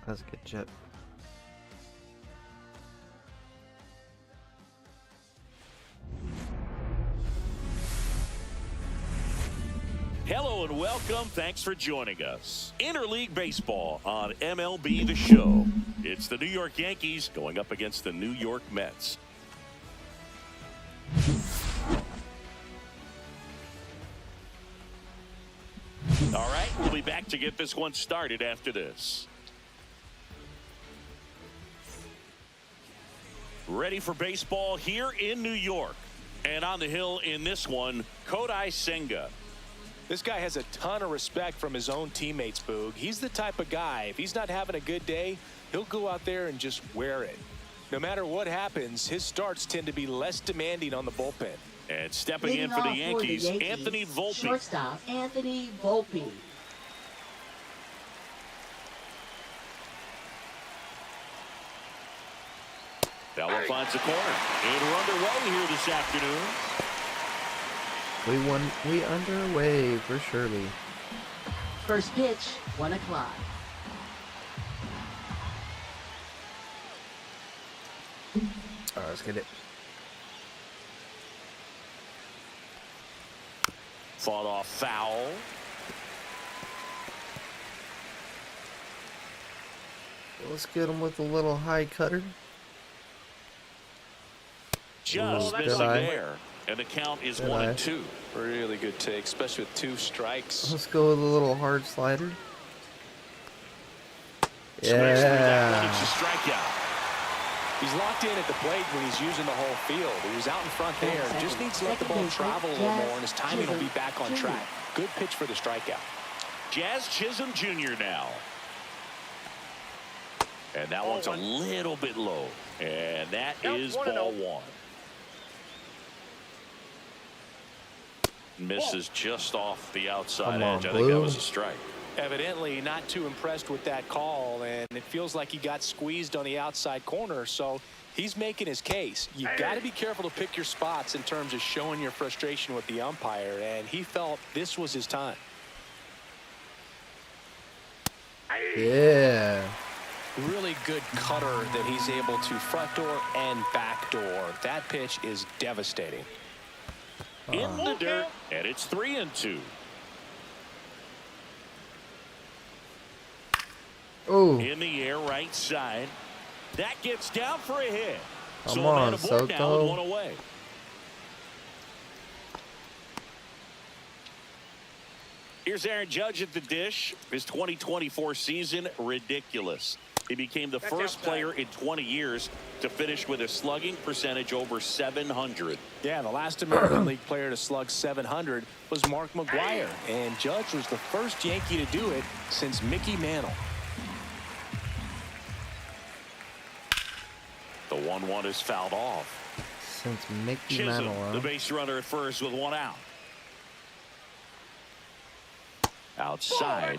That's a good chip. Hello and welcome. Thanks for joining us. Interleague Baseball on MLB The Show. It's the New York Yankees going up against the New York Mets. All right, we'll be back to get this one started after this. Ready for baseball here in New York. And on the hill in this one, Kodai Senga. This guy has a ton of respect from his own teammates, Boog. He's the type of guy, if he's not having a good day, he'll go out there and just wear it. No matter what happens, his starts tend to be less demanding on the bullpen. And stepping in for the Yankees, Anthony Volpe. Shortstop, Anthony Volpe. That one finds the corner. And we're underway here this afternoon. We underway for surely. First pitch, 1 o'clock. All right, let's get it. Fought off foul. Let's get him with a little high cutter. Just Good missing eye. there. And the count is Good 1-2. Really good take, especially with 2 strikes. Let's go with a little hard slider. Squares through that one. Yeah. It's a strikeout. He's locked in at the plate when he's using the whole field. He was out in front there. Just needs to let the ball travel a little more, and his timing will be back on track. Good pitch for the strikeout. Jazz Chisholm Jr. now. And that one's a little bit low. And that is ball 1. Misses just off the outside Come on, edge. I think that Blue. was a strike. Evidently not too impressed with that call, and it feels like he got squeezed on the outside corner, so he's making his case. You've got to be careful to pick your spots in terms of showing your frustration with the umpire, and he felt this was his time. Yeah. Really good cutter that he's able to front door and back door. That pitch is devastating. In the dirt, and it's 3-2. Oh, In the air, right side. That gets down for a hit. Come So a man on, aboard now Soto. with 1 away. Here's Aaron Judge at the dish. His 2024 season, ridiculous. He became the first player in 20 years to finish with a slugging percentage over 700. Yeah, the last American League player to slug 700 was Mark McGwire, and Judge was the first Yankee to do it since Mickey Mantle. The 1-1 is fouled off. since Mickey Chisholm, Mantle. the base runner at first with 1 out. Outside.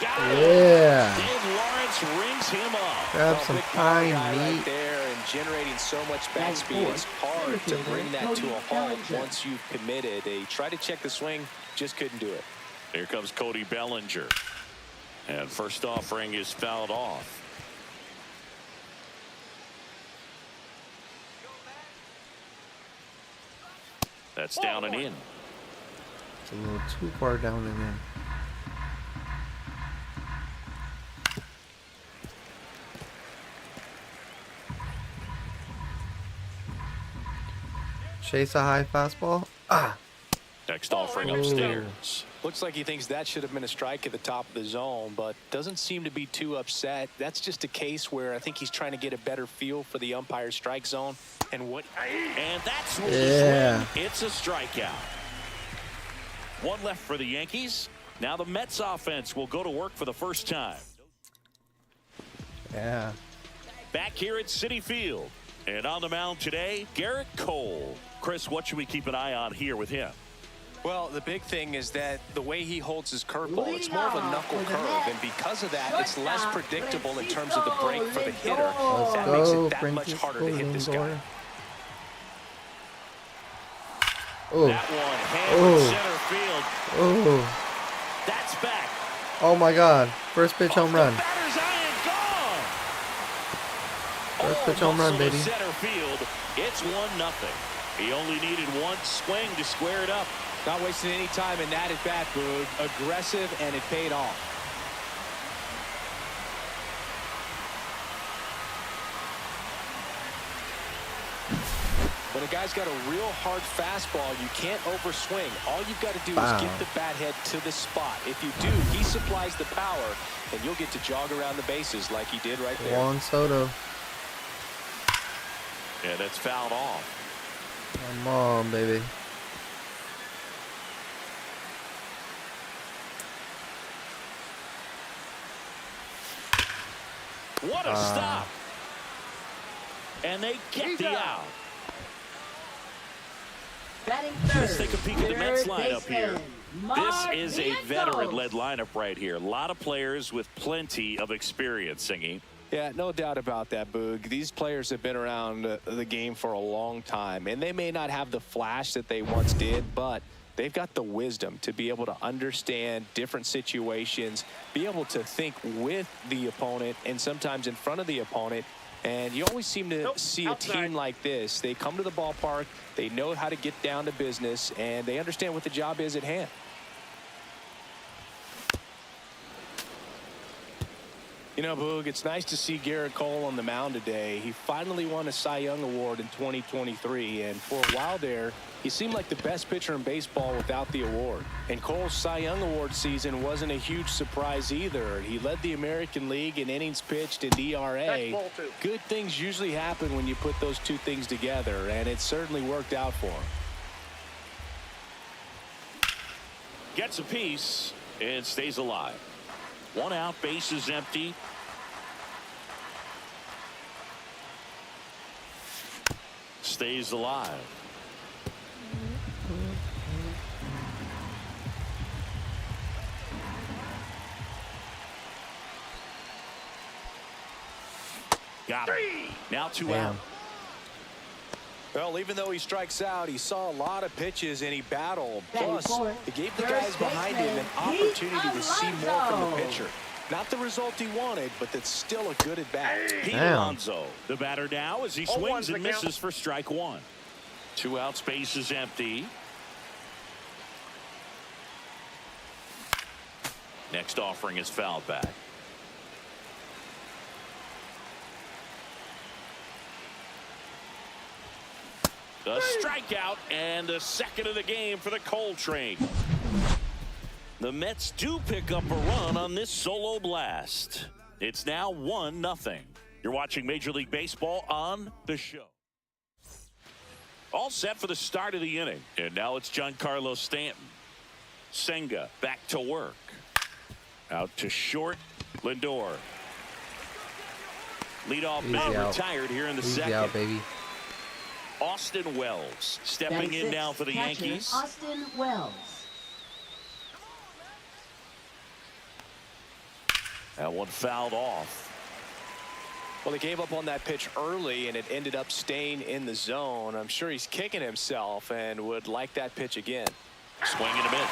Got it. Yeah. Dave Lawrence rings him up. Grab some Big power pine guy right meat. there and generating so much back speed. It's hard to bring that to a halt once you've committed. They tried to check the swing, just couldn't do it. Here comes Cody Bellinger. And first offering is fouled off. That's down and in. It's a little too far down and in. Chase a high fastball. Ah. Next offering upstairs. Looks like he thinks that should have been a strike at the top of the zone, but doesn't seem to be too upset. That's just a case where I think he's trying to get a better feel for the umpire's strike zone and what. And that's what Yeah. it's a strikeout. One left for the Yankees. Now the Mets offense will go to work for the first time. Yeah. Back here at Citi Field. And on the mound today, Garrett Cole. Chris, what should we keep an eye on here with him? Well, the big thing is that the way he holds his curveball, it's more of a knuckle curve, and because of that, it's less predictable in terms of the break for the hitter. Let's That makes go, it that much harder to hit this guy. Oh. That one hammered Oh. center field. Oh. That's back. Oh my God. First pitch home run. The batter's eye and gone. First pitch home run, Muscle to baby. center field. It's 1-0. He only needed one swing to square it up. Not wasting any time in that at bat, Boog. Aggressive, and it paid off. When a guy's got a real hard fastball, you can't overswing. All you've got to do Wow. is get the bat head to the spot. If you do, he supplies the power, and you'll get to jog around the bases like he did right there. Juan Soto. Yeah, that's fouled off. Come on, baby. What a stop. And they get the out. Batting third. Let's take a peek at the Mets third lineup here. baseman, This is a Mark veteran-led lineup right here. A lot of players with plenty of experience, Singy. Yeah, no doubt about that, Boog. These players have been around the game for a long time, and they may not have the flash that they once did, but they've got the wisdom to be able to understand different situations, be able to think with the opponent and sometimes in front of the opponent. And you always seem to see a team like this. They come to the ballpark, they know how to get down to business, and they understand what the job is at hand. You know, Boog, it's nice to see Garrett Cole on the mound today. He finally won a Cy Young Award in 2023, and for a while there, he seemed like the best pitcher in baseball without the award. And Cole's Cy Young Award season wasn't a huge surprise either. He led the American League in innings pitched and ERA. Good things usually happen when you put those two things together, and it certainly worked out for him. Gets a piece and stays alive. One out, base is empty. Stays alive. Got it. Now 2 out. Damn. Well, even though he strikes out, he saw a lot of pitches and he battled. Batting Plus, fourth, it gave the first guys behind him an baseman, Pete opportunity to see more from the Alonso. pitcher. Not the result he wanted, but that's still a good at bat. Pete Damn. Alonso, the batter now as he swings and misses for strike one. 2 out, space is empty. Next offering is fouled back. A strikeout and the second of the game for the Coltrane. The Mets do pick up a run on this solo blast. It's now 1-0. You're watching Major League Baseball on the show. All set for the start of the inning. And now it's Giancarlo Stanton. Senga back to work. Out to short. Lindor. Leadoff Easy man out. retired here in the Easy second. out, baby. Austin Wells stepping Batting in sixth, now for the catcher, Yankees. Austin Wells. That one fouled off. Well, he gave up on that pitch early, and it ended up staying in the zone. I'm sure he's kicking himself and would like that pitch again. Swing and a miss.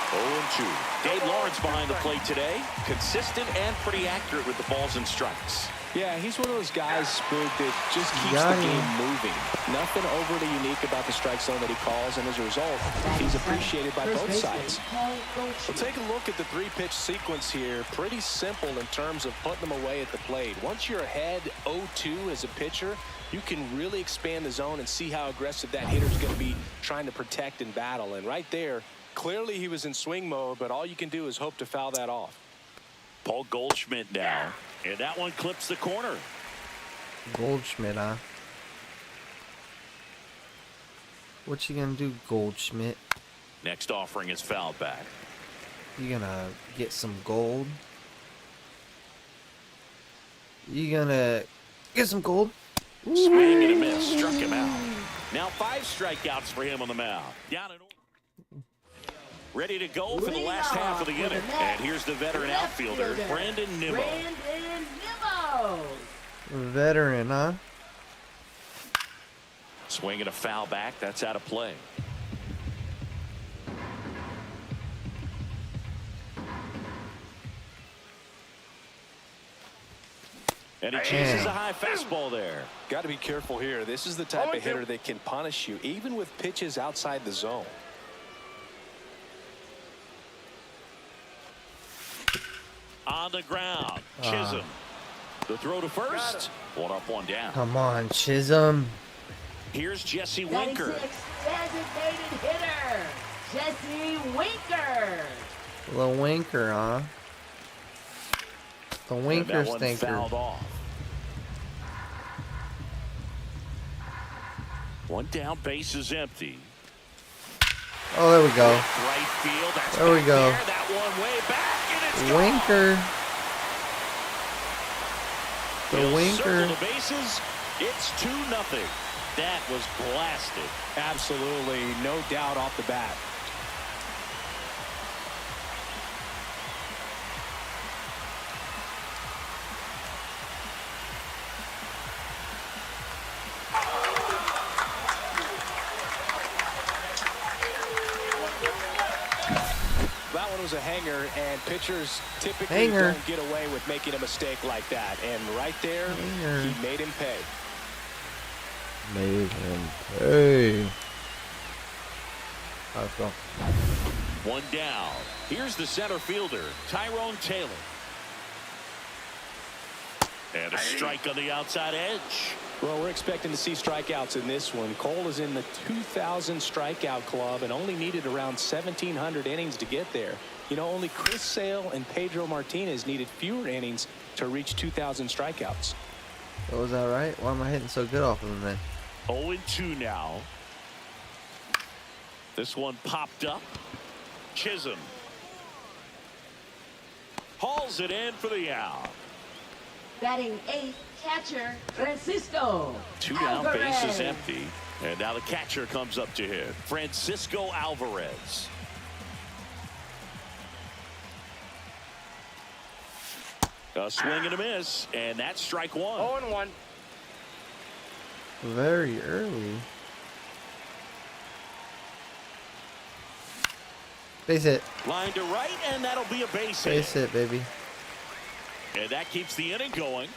0-2. Dave Lawrence behind the plate today. Consistent and pretty accurate with the balls and strikes. Yeah, he's one of those guys, Spook, that just keeps Got the him. game moving. Nothing overly unique about the strike zone that he calls, and as a result, he's appreciated by First both baseman, sides. Paul Well, Goldschmidt. take a look at the three-pitch sequence here. Pretty simple in terms of putting them away at the plate. Once you're ahead 0-2 as a pitcher, you can really expand the zone and see how aggressive that hitter's going to be trying to protect and battle. And right there, clearly he was in swing mode, but all you can do is hope to foul that off. Paul Goldschmidt now. And that one clips the corner. Goldschmidt, huh? What you gonna do, Goldschmidt? Next offering is fouled back. You gonna get some gold? You gonna get some gold? Swing and a miss. Struck him out. Now 5 strikeouts for him on the mound. Down and ready to go for the last half of the inning. And here's the veteran outfielder, Brandon Nimmo. Brandon Nimmo. Veteran, huh? Swing and a foul back. That's out of play. And he chases a high fastball there. Got to be careful here. This is the type of hitter that can punish you, even with pitches outside the zone. On the ground, Chisholm. The throw to first. One up, one down. Come on, Chisholm. Here's Jesse Batting Winker. sixth, designated hitter, Jesse Winker. The Winker, huh? The And Winker that one stinker. fouled off. One down, base is empty. Oh, there we go. Right field. That's There we back go. there. That one way back, and it's gone. Winker. The He'll Winker. circle the bases. It's 2-0. That was blasted. Absolutely, no doubt off the bat. That one was a hanger, and pitchers typically Hanger. don't get away with making a mistake like that. And right there, Hanger. he made him pay. Made him pay. Let's go. One down. Here's the center fielder, Tyrone Taylor. And a strike on the outside edge. Well, we're expecting to see strikeouts in this one. Cole is in the 2,000 strikeout club and only needed around 1,700 innings to get there. You know, only Chris Sale and Pedro Martinez needed fewer innings to reach 2,000 strikeouts. Oh, was that right? Why am I hitting so good off of him then? 0-2 now. This one popped up. Chisholm hauls it in for the out. Batting eighth, catcher, Francisco. Two down, base is Alvarez. empty. And now the catcher comes up to hit. Francisco Alvarez. A swing and a miss, and that's strike one. 0-1. Very early. Base hit. Line to right, and that'll be a base hit. Base hit, baby. And that keeps the inning going.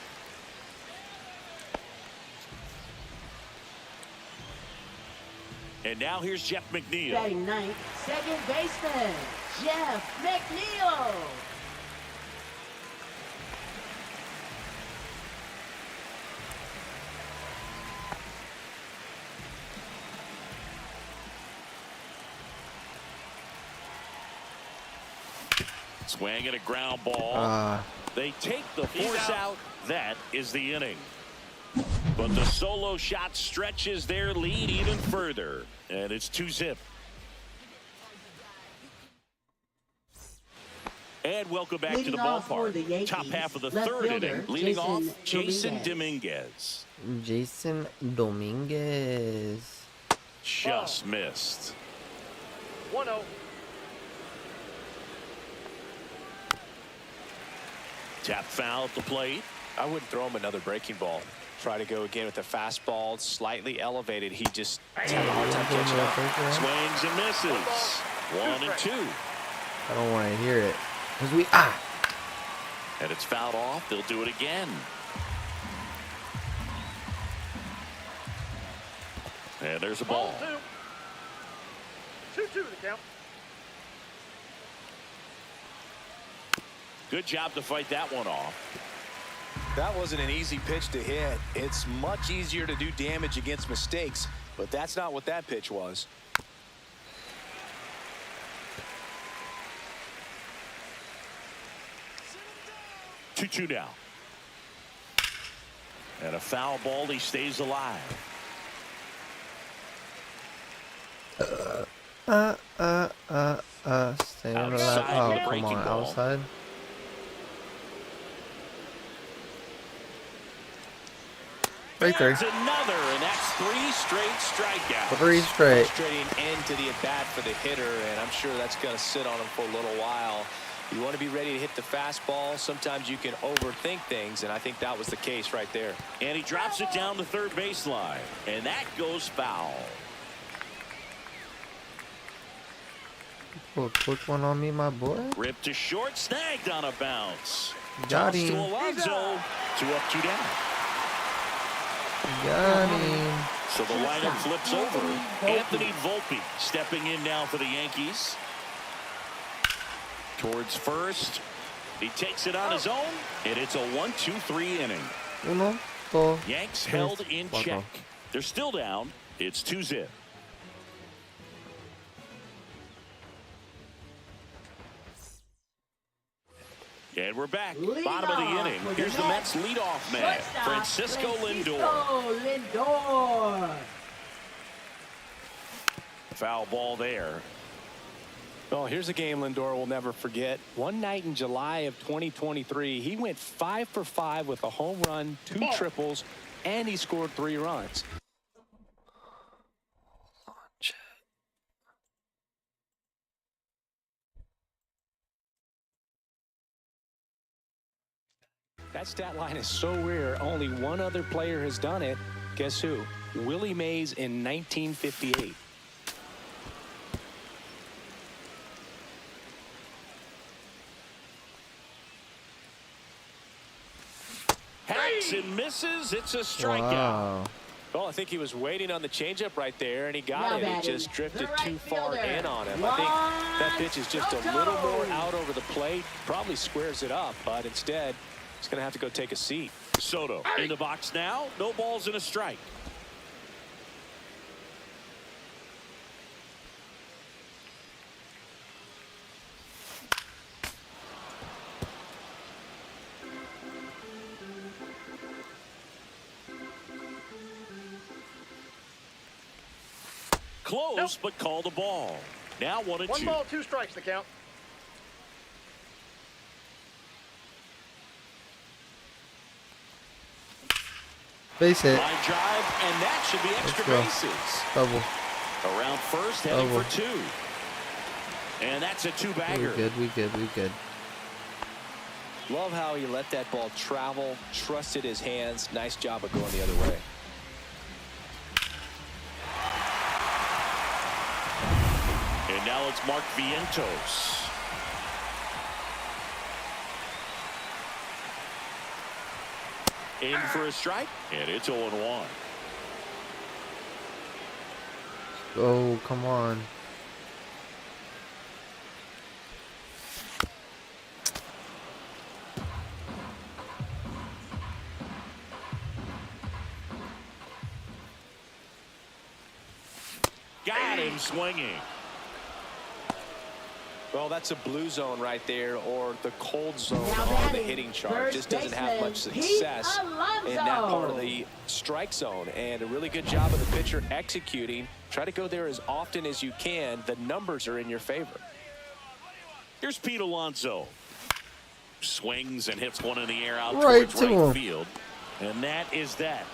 And now here's Jeff McNeil. Batting ninth, second baseman, Jeff McNeil. Swing and a ground ball. They take the force out. That is the inning. But the solo shot stretches their lead even further. And it's 2-0. And welcome back to Leading the off for the ballpark. Yankees, Top half of the left third fielder, inning. Leading Jason off, Jason Dominguez. Dominguez. Jason Dominguez. Just missed. 1-0. Tap foul at the plate. I wouldn't throw him another breaking ball. Try to go again with the fastball, slightly elevated. He just had a hard time catching up. Swings and misses. 1-2. I don't want to hear it. Cause we And it's fouled off. They'll do it again. And there's a ball. 2-2 the count. Good job to fight that one off. That wasn't an easy pitch to hit. It's much easier to do damage against mistakes, but that's not what that pitch was. Two now. And a foul ball. He stays alive. Staying Outside, alive. Oh, breaking come on, ball. outside. Break three. It's another, and that's 3 straight strikeouts. 3 straight. Frustrating end to the at-bat for the hitter, and I'm sure that's going to sit on him for a little while. You want to be ready to hit the fastball. Sometimes you can overthink things, and I think that was the case right there. And he drops it down the third baseline, and that goes foul. Pull a quick one on me, my boy. Ripped to short, snagged on a bounce. Got Toss to him. Alonso. 2 up, 2 down. Got him. So the lineup flips over. Anthony Volpe stepping in now for the Yankees. Towards first. He takes it on his own, and it's a 1-2-3 inning. Uno, dos, Yanks tres, held in cuatro. check. They're still down. It's 2-zip. And we're back. Bottom of the inning. Here's the Mets leadoff man, Francisco Lindor. Lindor. Foul ball there. Well, here's a game Lindor will never forget. One night in July of 2023, he went 5 for 5 with a home run, 2 triples, and he scored 3 runs. That stat line is so rare, only one other player has done it. Guess who? Willie Mays in 1958. Hacks and misses. It's a strikeout. Wow. Well, I think he was waiting on the changeup right there, and he got Now it. It batting, just drifted the right too far fielder, in on him. I think that pitch is just a little more out over the plate. Probably squares it up, but instead, he's going to have to go take a seat. Soto in the box now. No balls and a strike. Close, but called a ball. Now 1-2. 1 ball, 2 strikes the count. Base hit. Line drive, and that should be extra go. bases. Double. Around first, heading Double. for 2. And that's a We 2-bagger. good. We good. We good. Love how he let that ball travel, trusted his hands. Nice job of going the other way. And now it's Mark Vientos. In for a strike, and it's 0-1. Oh, come on. Got him swinging. Well, that's a blue zone right there, or the cold zone Now on the batting, hitting chart. first Just doesn't have baseman, much Pete success in that part of Alonso. the strike zone. And a really good job of the pitcher executing. Try to go there as often as you can. The numbers are in your favor. Here's Pete Alonso. Swings and hits one in the air out Right towards to right him. field. And that is that.